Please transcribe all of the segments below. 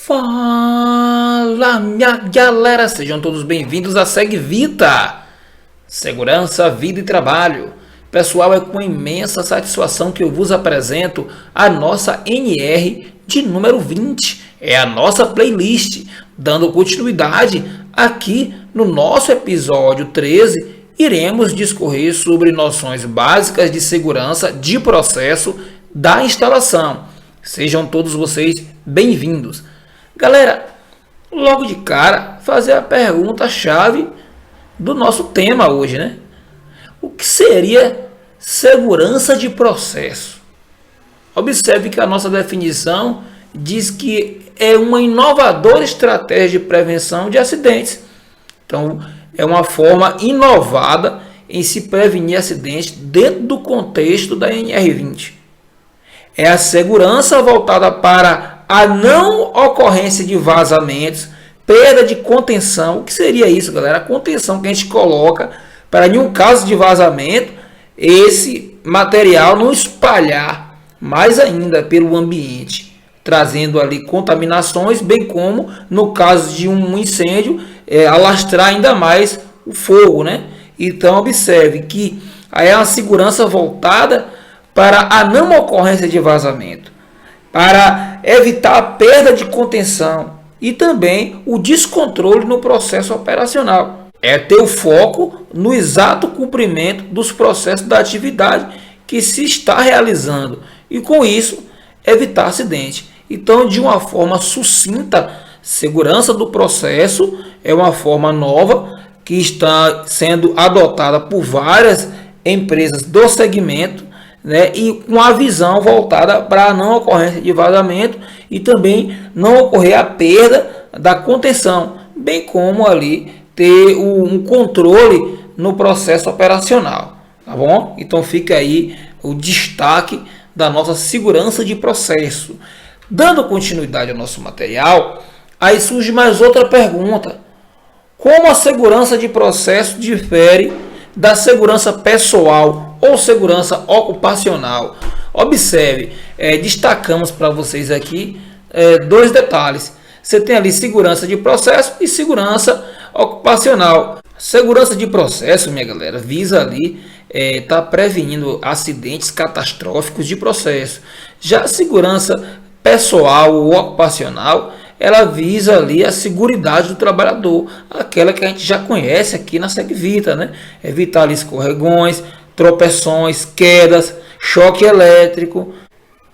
Fala, minha galera, sejam todos bem-vindos a SegVita, Segurança, Vida e Trabalho. Pessoal, é com imensa satisfação que eu vos apresento a nossa NR de número 20, é a nossa playlist, dando continuidade aqui no nosso episódio 13, iremos discorrer sobre noções básicas de segurança de processo da instalação. Sejam todos vocês bem-vindos. Galera, logo de cara, fazer a pergunta-chave do nosso tema hoje, né? O que seria segurança de processo? Observe que a nossa definição diz que é uma inovadora estratégia de prevenção de acidentes. Então, é uma forma inovada em se prevenir acidentes dentro do contexto da NR20. É a segurança voltada para a não ocorrência de vazamentos, perda de contenção. O que seria isso, galera? A contenção que a gente coloca para, em um caso de vazamento, esse material não espalhar mais ainda pelo ambiente, trazendo ali contaminações, bem como no caso de um incêndio, alastrar ainda mais o fogo, né? Então observe que é uma segurança voltada para a não ocorrência de vazamento, para evitar a perda de contenção e também o descontrole no processo operacional. É ter o foco no exato cumprimento dos processos da atividade que se está realizando e, com isso, evitar acidente. Então, de uma forma sucinta, segurança do processo é uma forma nova que está sendo adotada por várias empresas do segmento, né, e com a visão voltada para a não ocorrência de vazamento e também não ocorrer a perda da contenção, bem como ali ter um controle no processo operacional, tá bom? Então fica aí o destaque da nossa segurança de processo. Dando continuidade ao nosso material, aí surge mais outra pergunta: como a segurança de processo difere da segurança pessoal ou segurança ocupacional? Observe, destacamos para vocês aqui dois detalhes. Você tem ali segurança de processo e segurança ocupacional. Segurança de processo, minha galera, visa ali tá prevenindo acidentes catastróficos de processo. Já a segurança pessoal ou ocupacional, ela visa ali a seguridade do trabalhador, aquela que a gente já conhece aqui na SegVita, né? Evitar ali escorregões, tropeções, quedas, choque elétrico.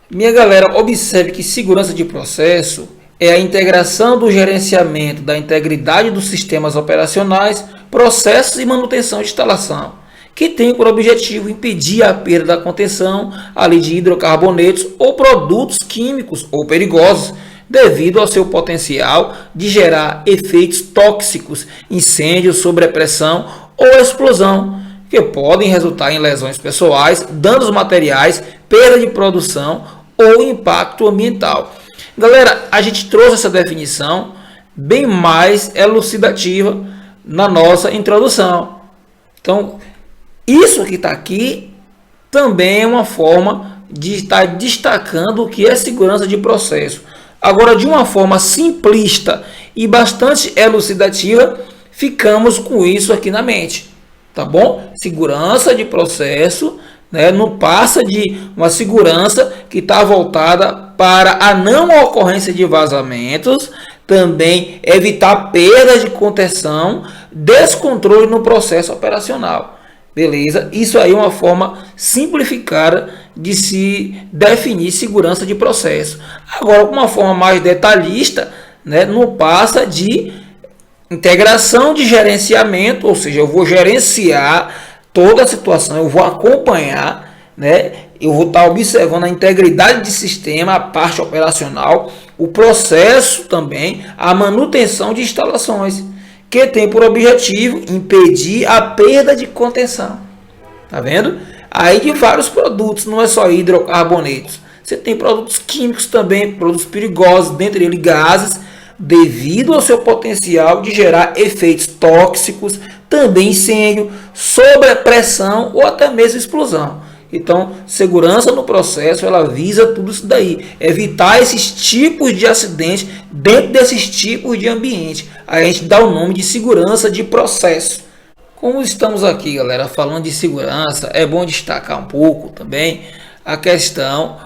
Minha galera, observe que segurança de processo é a integração do gerenciamento da integridade dos sistemas operacionais, processos e manutenção de instalação, que tem por objetivo impedir a perda da contenção ali de hidrocarbonetos ou produtos químicos ou perigosos, devido ao seu potencial de gerar efeitos tóxicos, incêndios, sobrepressão ou explosão, que podem resultar em lesões pessoais, danos materiais, perda de produção ou impacto ambiental. Galera, a gente trouxe essa definição bem mais elucidativa na nossa introdução. Então, isso que está aqui também é uma forma de estar destacando o que é segurança de processo. Agora, de uma forma simplista e bastante elucidativa, ficamos com isso aqui na mente, tá bom? Segurança de processo, né, não passa de uma segurança que está voltada para a não ocorrência de vazamentos, também evitar perda de contenção, descontrole no processo operacional. Beleza? Isso aí é uma forma simplificada de se definir segurança de processo. Agora, com uma forma mais detalhista, né, não passa de integração de gerenciamento, ou seja, eu vou gerenciar toda a situação, eu vou acompanhar, né, eu vou estar observando a integridade de sistema, a parte operacional, o processo também, a manutenção de instalações, que tem por objetivo impedir a perda de contenção. Tá vendo? Aí de vários produtos, não é só hidrocarbonetos. Você tem produtos químicos também, produtos perigosos, dentre eles gases, devido ao seu potencial de gerar efeitos tóxicos, também incêndio, sobrepressão ou até mesmo explosão. Então, segurança no processo, ela visa tudo isso daí, evitar esses tipos de acidentes dentro desses tipos de ambiente. Aí a gente dá o nome de segurança de processo. Como estamos aqui, galera, falando de segurança, é bom destacar um pouco também a questão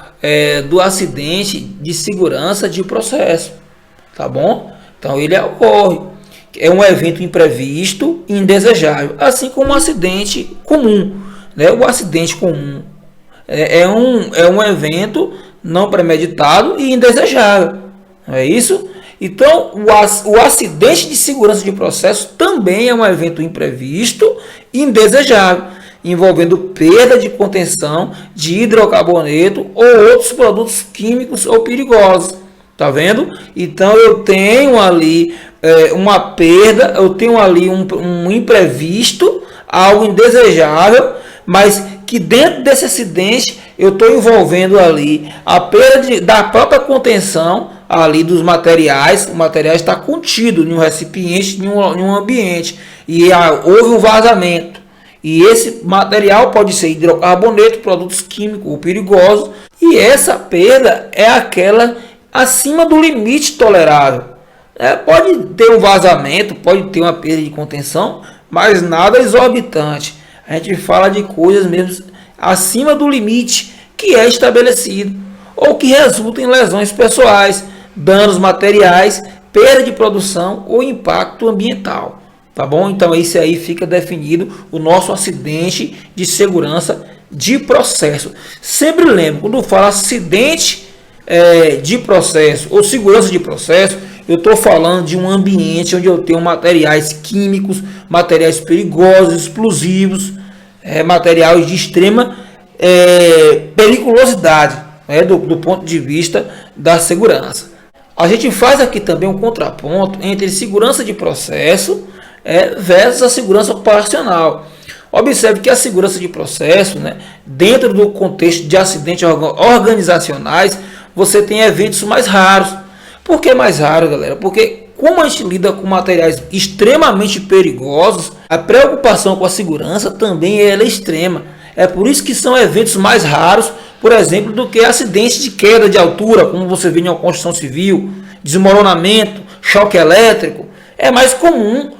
do acidente de segurança de processo, tá bom? Então ele ocorre, é um evento imprevisto e indesejável, assim como um acidente comum, né? O acidente comum é um evento não premeditado e indesejável, não é isso? Então, o acidente de segurança de processo também é um evento imprevisto e indesejável, envolvendo perda de contenção de hidrocarboneto ou outros produtos químicos ou perigosos. Tá vendo? Então, eu tenho ali uma perda, eu tenho ali um imprevisto, algo indesejável, mas que dentro desse acidente eu estou envolvendo ali a perda da própria contenção ali dos materiais. O material está contido em um recipiente, em um ambiente, e houve um vazamento. E esse material pode ser hidrocarboneto, produtos químicos ou perigosos, e essa perda é aquela acima do limite tolerável. Pode ter um vazamento, pode ter uma perda de contenção, mas nada exorbitante. A gente fala de coisas mesmo acima do limite que é estabelecido, ou que resultam em lesões pessoais, danos materiais, perda de produção ou impacto ambiental. Tá bom? Então isso aí fica definido o nosso acidente de segurança de processo. Sempre lembro, quando eu falo acidente de processo ou segurança de processo, eu estou falando de um ambiente onde eu tenho materiais químicos, materiais perigosos, explosivos, materiais de extrema periculosidade, do ponto de vista da segurança. A gente faz aqui também um contraponto entre segurança de processo versus a segurança operacional. Observe que a segurança de processo, dentro do contexto de acidentes organizacionais, você tem eventos mais raros. Por que mais raro, galera? Porque como a gente lida com materiais extremamente perigosos, a preocupação com a segurança também é extrema. É por isso que são eventos mais raros, por exemplo, do que acidentes de queda de altura, como você vê em uma construção civil, desmoronamento, choque elétrico. É mais comum.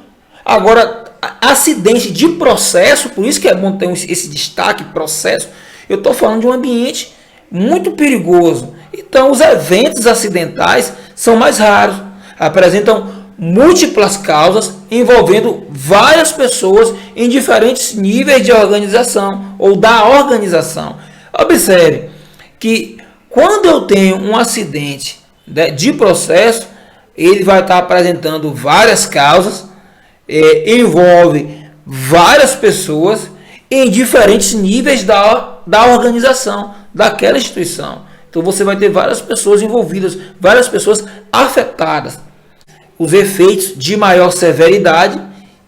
Agora, acidente de processo, por isso que é bom ter esse destaque, processo. Eu estou falando de um ambiente muito perigoso. Então, os eventos acidentais são mais raros, apresentam múltiplas causas envolvendo várias pessoas em diferentes níveis de organização ou da organização. Observe que quando eu tenho um acidente de processo, ele vai estar apresentando várias causas, envolve várias pessoas em diferentes níveis da organização, daquela instituição. Então você vai ter várias pessoas envolvidas, várias pessoas afetadas. Os efeitos de maior severidade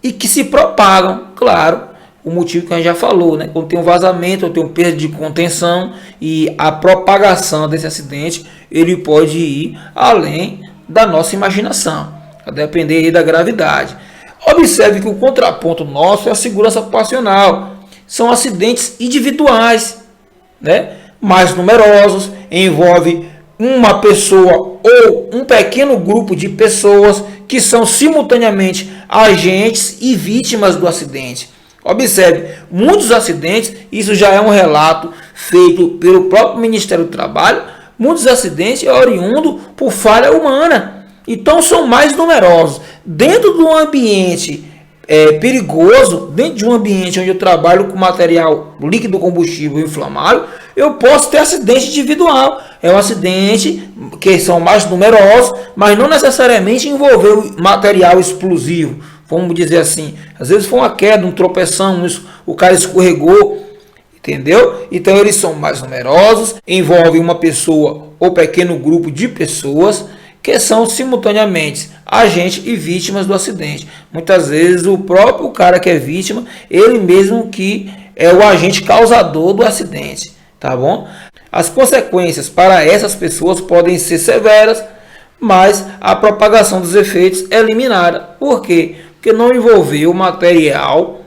e que se propagam, claro, o motivo que a gente já falou, quando tem um vazamento, ou tem um perda de contenção, e a propagação desse acidente, ele pode ir além da nossa imaginação, a depender da gravidade. Observe que o contraponto nosso é a segurança ocupacional. São acidentes individuais, mais numerosos, envolve uma pessoa ou um pequeno grupo de pessoas que são simultaneamente agentes e vítimas do acidente. Observe, muitos acidentes, isso já é um relato feito pelo próprio Ministério do Trabalho, muitos acidentes é oriundo por falha humana. Então são mais numerosos. Dentro de um ambiente perigoso, dentro de um ambiente onde eu trabalho com material líquido combustível inflamável, eu posso ter acidente individual. É um acidente que são mais numerosos, mas não necessariamente envolveu material explosivo. Vamos dizer assim, às vezes foi uma queda, um tropeção, o cara escorregou, entendeu? Então eles são mais numerosos, envolvem uma pessoa ou pequeno grupo de pessoas que são simultaneamente agentes e vítimas do acidente. Muitas vezes o próprio cara que é vítima, ele mesmo que é o agente causador do acidente, tá bom? As consequências para essas pessoas podem ser severas, mas a propagação dos efeitos é eliminada. Por quê? Porque não envolveu material,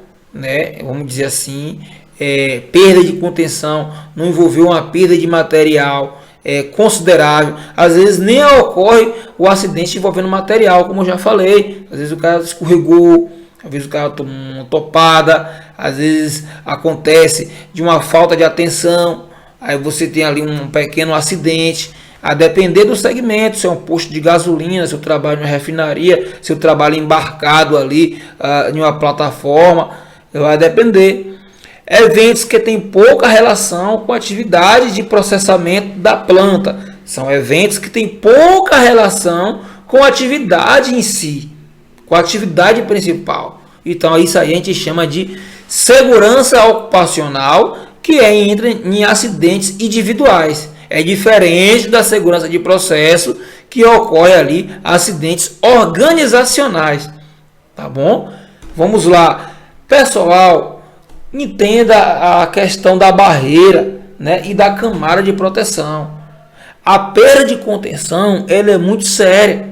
vamos dizer assim, perda de contenção, não envolveu uma perda de material considerável. Às vezes nem ocorre o acidente envolvendo material, como eu já falei. Às vezes o cara escorregou, às vezes o cara tomou uma topada, às vezes acontece de uma falta de atenção, aí você tem ali um pequeno acidente. A depender do segmento, se é um posto de gasolina, se eu trabalho em uma refinaria, se eu trabalho embarcado ali em uma plataforma, vai depender. Eventos que têm pouca relação com a atividade de processamento da planta. São eventos que têm pouca relação com a atividade em si, com a atividade principal. Então isso aí a gente chama de segurança ocupacional, que entra em acidentes individuais. É diferente da segurança de processo, que ocorre ali acidentes organizacionais. Tá bom? Vamos lá. Pessoal, entenda a questão da barreira, né, e da camada de proteção. A perda de contenção ela é muito séria.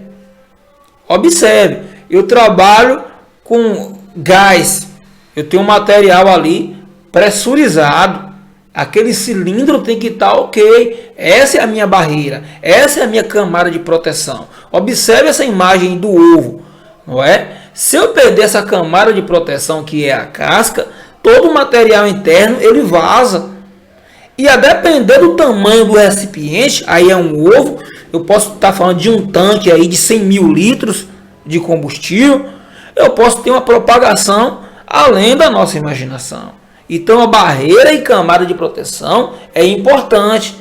Observe, eu trabalho com gás. Eu tenho um material ali pressurizado. Aquele cilindro tem que estar ok. Essa é a minha barreira. Essa é a minha camada de proteção. Observe essa imagem do ovo, não é? Se eu perder essa camada de proteção, que é a casca, todo o material interno ele vaza. E a depender do tamanho do recipiente, aí é um ovo, eu posso estar falando de um tanque aí de 100 mil litros de combustível, eu posso ter uma propagação além da nossa imaginação. Então a barreira e camada de proteção é importante.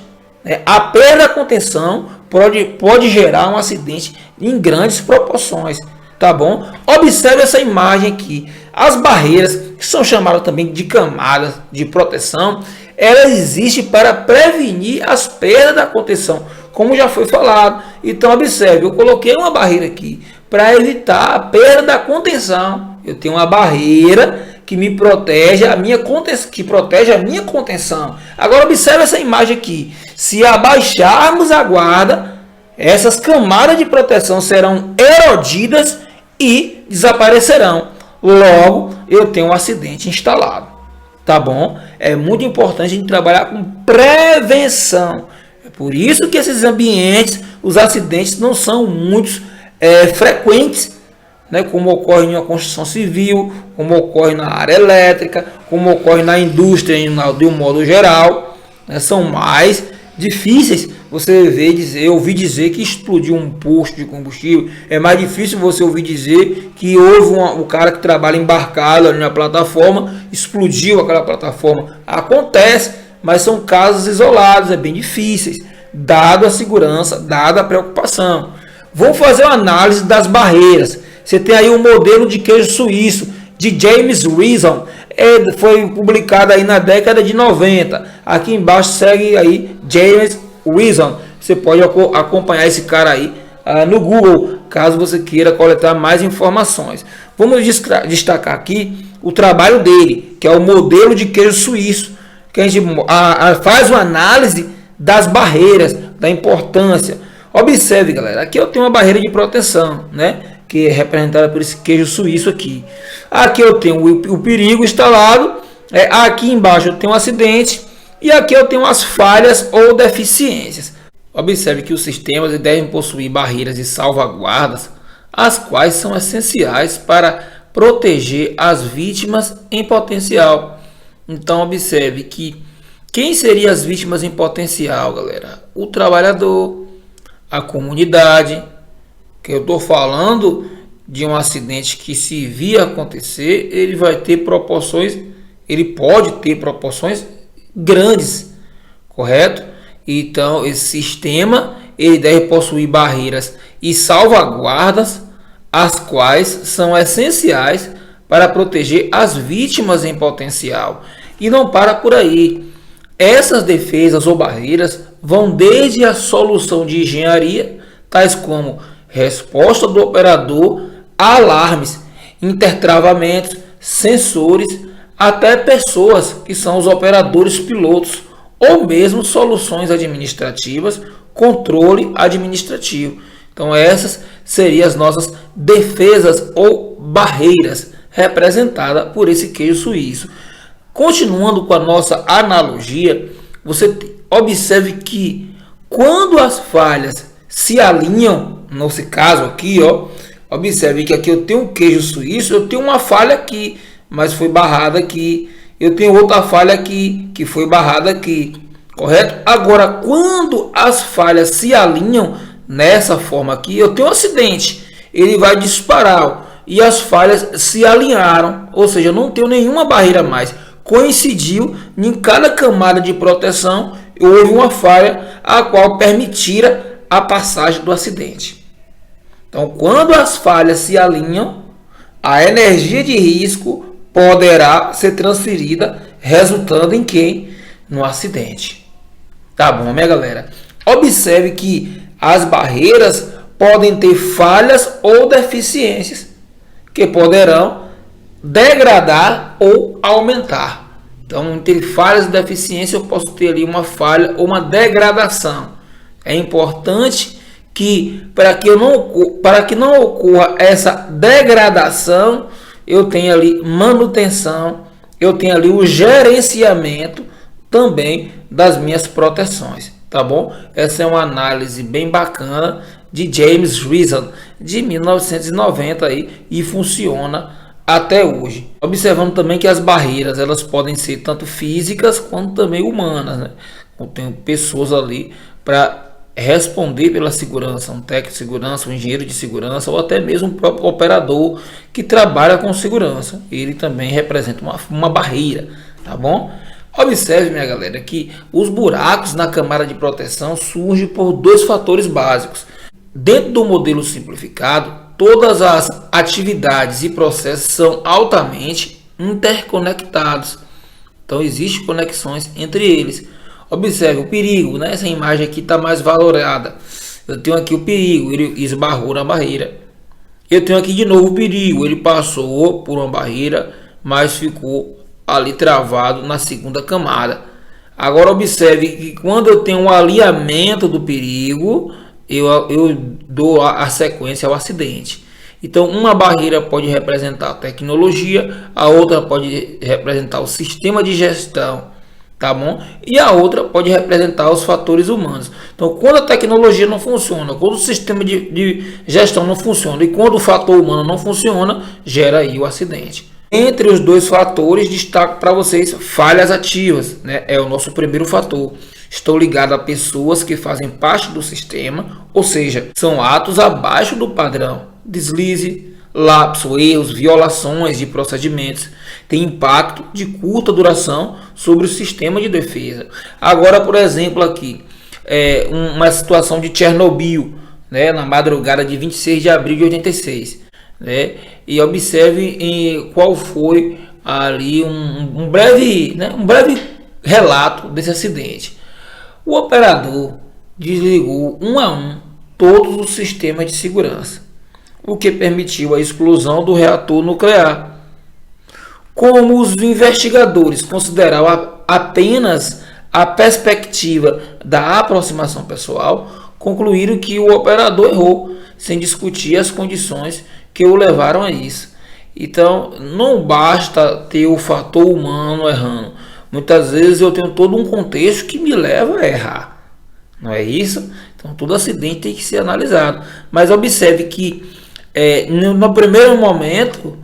A perda da contenção pode gerar um acidente em grandes proporções. Tá bom? Observe essa imagem aqui. As barreiras, que são chamadas também de camadas de proteção, ela existe para prevenir as perdas da contenção, como já foi falado. Então observe, eu coloquei uma barreira aqui para evitar a perda da contenção. Eu tenho uma barreira que me protege a minha contenção. Agora observe essa imagem aqui. Se abaixarmos a guarda, essas camadas de proteção serão erodidas e desaparecerão. Logo, eu tenho um acidente instalado. Tá bom? É muito importante a gente trabalhar com prevenção. É por isso que esses ambientes, os acidentes não são muito frequentes, né, como ocorre em uma construção civil, como ocorre na área elétrica, como ocorre na indústria de um modo geral, né, são mais difíceis. Você ouvir dizer que explodiu um posto de combustível, é mais difícil você ouvir dizer que houve um cara que trabalha embarcado ali na plataforma, explodiu aquela plataforma. Acontece, mas são casos isolados, é bem difíceis, dado a segurança, dada a preocupação. Vamos fazer uma análise das barreiras. Você tem aí um modelo de queijo suíço de James Wilson, foi publicado aí na década de 90. Aqui embaixo segue aí James Wilson. Você pode acompanhar esse cara aí no Google, caso você queira coletar mais informações. Vamos destacar aqui o trabalho dele, que é o modelo de queijo suíço, que a gente faz uma análise das barreiras, da importância. Observe, galera, aqui eu tenho uma barreira de proteção, né, que é representada por esse queijo suíço aqui. Aqui eu tenho o perigo instalado, aqui embaixo eu tenho um acidente e aqui eu tenho as falhas ou deficiências. Observe que os sistemas devem possuir barreiras e salvaguardas, as quais são essenciais para proteger as vítimas em potencial. Então observe que quem seria as vítimas em potencial, galera? O trabalhador, a comunidade, que eu estou falando de um acidente que, se vir acontecer, ele pode ter proporções grandes, correto? Então esse sistema ele deve possuir barreiras e salvaguardas, as quais são essenciais para proteger as vítimas em potencial. E não para por aí. Essas defesas ou barreiras vão desde a solução de engenharia, tais como resposta do operador a alarmes, intertravamentos, sensores, até pessoas que são os operadores pilotos, ou mesmo soluções administrativas, controle administrativo. Então essas seriam as nossas defesas ou barreiras, representadas por esse queijo suíço. Continuando com a nossa analogia, você observe que quando as falhas se alinham, nesse caso aqui, ó, observe que aqui eu tenho um queijo suíço, eu tenho uma falha aqui, mas foi barrada aqui. Eu tenho outra falha aqui, que foi barrada aqui, correto? Agora, quando as falhas se alinham nessa forma aqui, eu tenho um acidente, ele vai disparar e as falhas se alinharam, ou seja, eu não tenho nenhuma barreira mais. Coincidiu em cada camada de proteção, houve uma falha a qual permitira a passagem do acidente. Então, quando as falhas se alinham, a energia de risco poderá ser transferida, resultando em quem? No acidente. Tá bom, minha galera? Observe que as barreiras podem ter falhas ou deficiências que poderão degradar ou aumentar. Então, entre falhas e deficiências, eu posso ter ali uma falha ou uma degradação. É importante que, para que não ocorra essa degradação, eu tenho ali manutenção, eu tenho ali o gerenciamento também das minhas proteções, tá bom? Essa é uma análise bem bacana de James Reason, de 1990 aí, e funciona até hoje. Observando também que as barreiras, elas podem ser tanto físicas quanto também humanas, né? Tem pessoas ali para responder pela segurança, um técnico de segurança, um engenheiro de segurança ou até mesmo um próprio operador que trabalha com segurança. Ele também representa uma barreira, tá bom? Observe, minha galera, que os buracos na camada de proteção surgem por dois fatores básicos. Dentro do modelo simplificado, todas as atividades e processos são altamente interconectados. Então, existem conexões entre eles. Observe o perigo, né? Essa imagem aqui está mais valorada. Eu tenho aqui o perigo, ele esbarrou na barreira. Eu tenho aqui de novo o perigo, ele passou por uma barreira, mas ficou ali travado na segunda camada. Agora observe que quando eu tenho um alinhamento do perigo, eu dou a sequência ao acidente. Então, uma barreira pode representar a tecnologia, a outra pode representar o sistema de gestão, tá bom? E a outra pode representar os fatores humanos. Então, quando a tecnologia não funciona, quando o sistema de gestão não funciona e quando o fator humano não funciona, gera aí o acidente. Entre os dois fatores, destaco para vocês falhas ativas, né? É o nosso primeiro fator. Estou ligado a pessoas que fazem parte do sistema, ou seja, são atos abaixo do padrão. Deslize, lapso, erros, violações de procedimentos tem impacto de curta duração sobre o sistema de defesa. Agora, por exemplo, aqui, uma situação de Chernobyl, né, na madrugada de 26 de abril de 86. Né, e observe qual foi ali um breve relato desse acidente. O operador desligou um a um todos os sistemas de segurança, o que permitiu a explosão do reator nuclear. Como os investigadores consideraram apenas a perspectiva da aproximação pessoal, concluíram que o operador errou, sem discutir as condições que o levaram a isso. Então, não basta ter o fator humano errando. Muitas vezes eu tenho todo um contexto que me leva a errar. Não é isso? Então, todo acidente tem que ser analisado. Mas observe que no primeiro momento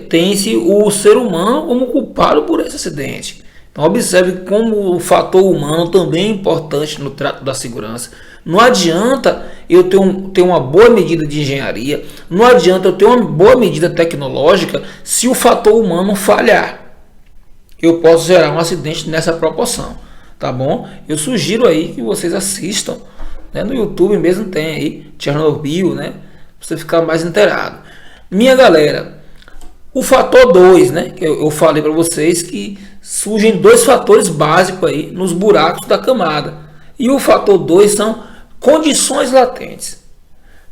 tem-se o ser humano como culpado por esse acidente. Então, observe como o fator humano também é importante no trato da segurança. Não adianta eu ter uma boa medida de engenharia, não adianta eu ter uma boa medida tecnológica se o fator humano falhar. Eu posso gerar um acidente nessa proporção, tá bom? Eu sugiro aí que vocês assistam, né? No YouTube mesmo tem aí Chernobyl, né? Pra você ficar mais inteirado. Minha galera, o fator 2, né? Que eu falei para vocês que surgem dois fatores básicos aí nos buracos da camada. E o fator 2 são condições latentes.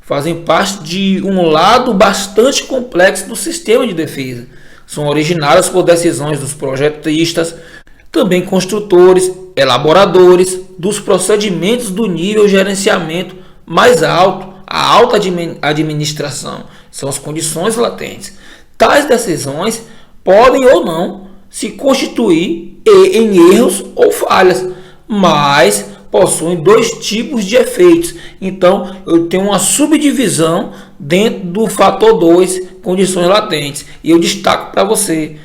Fazem parte de um lado bastante complexo do sistema de defesa. São originadas por decisões dos projetistas, também construtores, elaboradores dos procedimentos do nível gerenciamento mais alto, a alta administração. São as condições latentes. Tais decisões podem ou não se constituir em erros ou falhas, mas possuem dois tipos de efeitos. Então, eu tenho uma subdivisão dentro do fator 2, condições latentes, e eu destaco para você: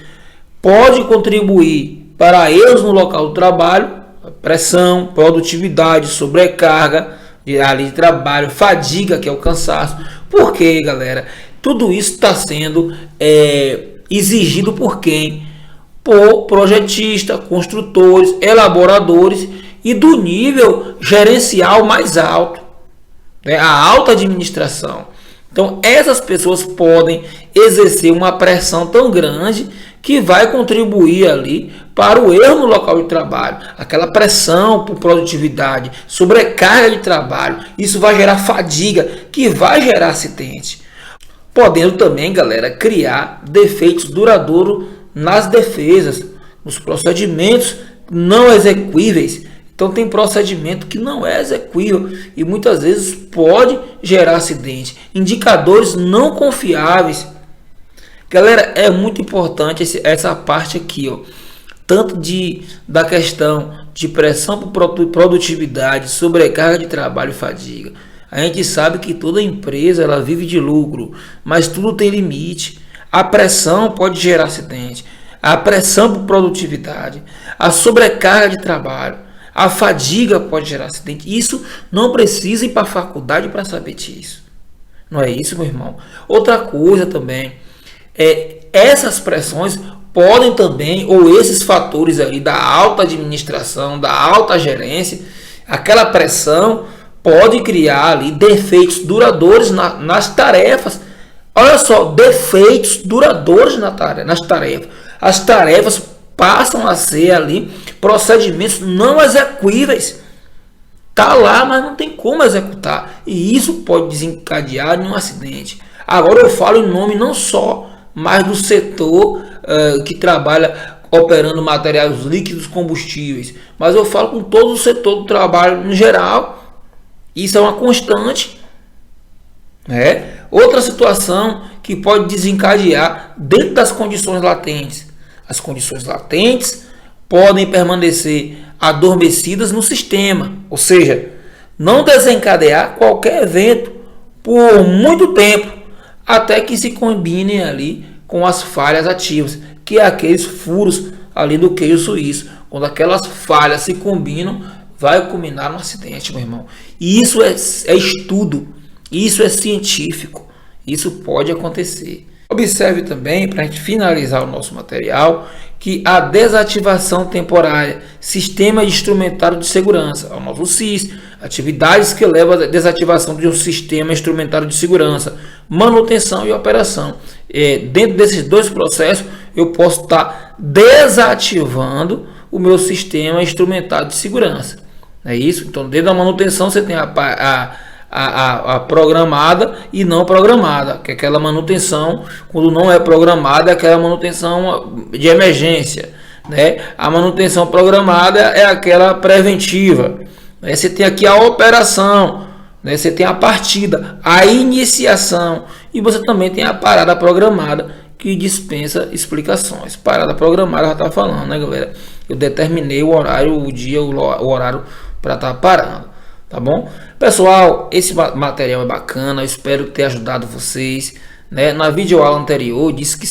pode contribuir para erros no local do trabalho, pressão, produtividade, sobrecarga de trabalho, fadiga, que é o cansaço. Por quê, galera? Tudo isso está sendo exigido por quem? Por projetistas, construtores, elaboradores e do nível gerencial mais alto, né? A alta administração. Então, essas pessoas podem exercer uma pressão tão grande que vai contribuir ali para o erro no local de trabalho. Aquela pressão por produtividade, sobrecarga de trabalho, isso vai gerar fadiga, que vai gerar acidente. Podendo também, galera, criar defeitos duradouros nas defesas, nos procedimentos não execuíveis. Então tem procedimento que não é execuível e muitas vezes pode gerar acidente. Indicadores não confiáveis. Galera, é muito importante essa parte aqui, ó. Tanto da questão de pressão por produtividade, sobrecarga de trabalho e fadiga. A gente sabe que toda empresa ela vive de lucro, mas tudo tem limite. A pressão pode gerar acidente, a pressão por produtividade, a sobrecarga de trabalho, a fadiga pode gerar acidente. Isso não precisa ir para a faculdade para saber disso. Não é isso, meu irmão? Outra coisa também, essas pressões podem também, ou esses fatores aí da alta administração, da alta gerência, aquela pressão pode criar ali defeitos duradouros nas tarefas. Olha só, defeitos duradouros nas tarefas. As tarefas passam a ser ali procedimentos não execuíveis. Tá lá, mas não tem como executar. E isso pode desencadear em um acidente. Agora eu falo em nome não só mais do setor que trabalha operando materiais líquidos combustíveis, mas eu falo com todo o setor do trabalho no geral. Isso é uma constante, né? Outra situação que pode desencadear dentro das condições latentes. As condições latentes podem permanecer adormecidas no sistema, ou seja, não desencadear qualquer evento por muito tempo, até que se combinem ali com as falhas ativas, que é aqueles furos ali do queijo suíço. Quando aquelas falhas se combinam, vai culminar no acidente, meu irmão. E isso é estudo, isso é científico, isso pode acontecer. Observe também, para a gente finalizar o nosso material, que a desativação temporária, sistema de instrumentário de segurança, o nosso SIS, atividades que levam à desativação de um sistema instrumentário de segurança, manutenção e operação. Dentro desses dois processos, eu posso estar desativando o meu sistema instrumentário de segurança. É isso? Então, dentro da manutenção, você tem a programada e não programada, que é aquela manutenção, quando não é programada, é aquela manutenção de emergência, né? A manutenção programada é aquela preventiva, né? Você tem aqui a operação, né? Você tem a partida, a iniciação, e você também tem a parada programada, que dispensa explicações. Parada programada, já está falando, né, galera? Eu determinei o horário, o dia, o horário para estar parando, tá bom? Pessoal, esse material é bacana, eu espero ter ajudado vocês, né? Na videoaula anterior eu disse que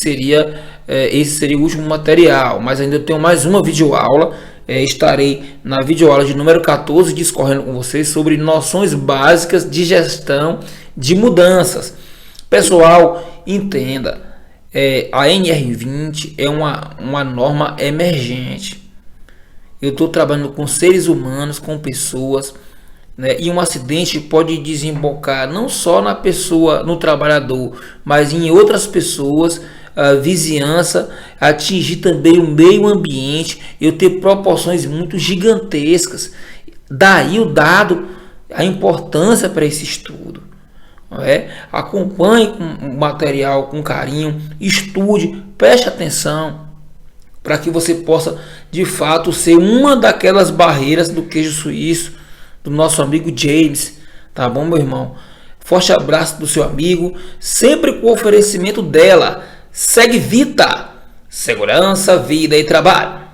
esse seria o último material, mas ainda tenho mais uma videoaula. Estarei na videoaula de número 14 discorrendo com vocês sobre noções básicas de gestão de mudanças. Pessoal, entenda, a NR20 é uma norma emergente. Eu estou trabalhando com seres humanos, com pessoas, né? E um acidente pode desembocar não só na pessoa, no trabalhador, mas em outras pessoas, a vizinhança, atingir também o meio ambiente, eu ter proporções muito gigantescas. Daí o dado, a importância para esse estudo. Acompanhe o material com carinho, estude, preste atenção, para que você possa de fato ser uma daquelas barreiras do queijo suíço do nosso amigo James, tá bom, meu irmão? Forte abraço do seu amigo, sempre com o oferecimento dela, Segue Vita, Segurança, vida e trabalho.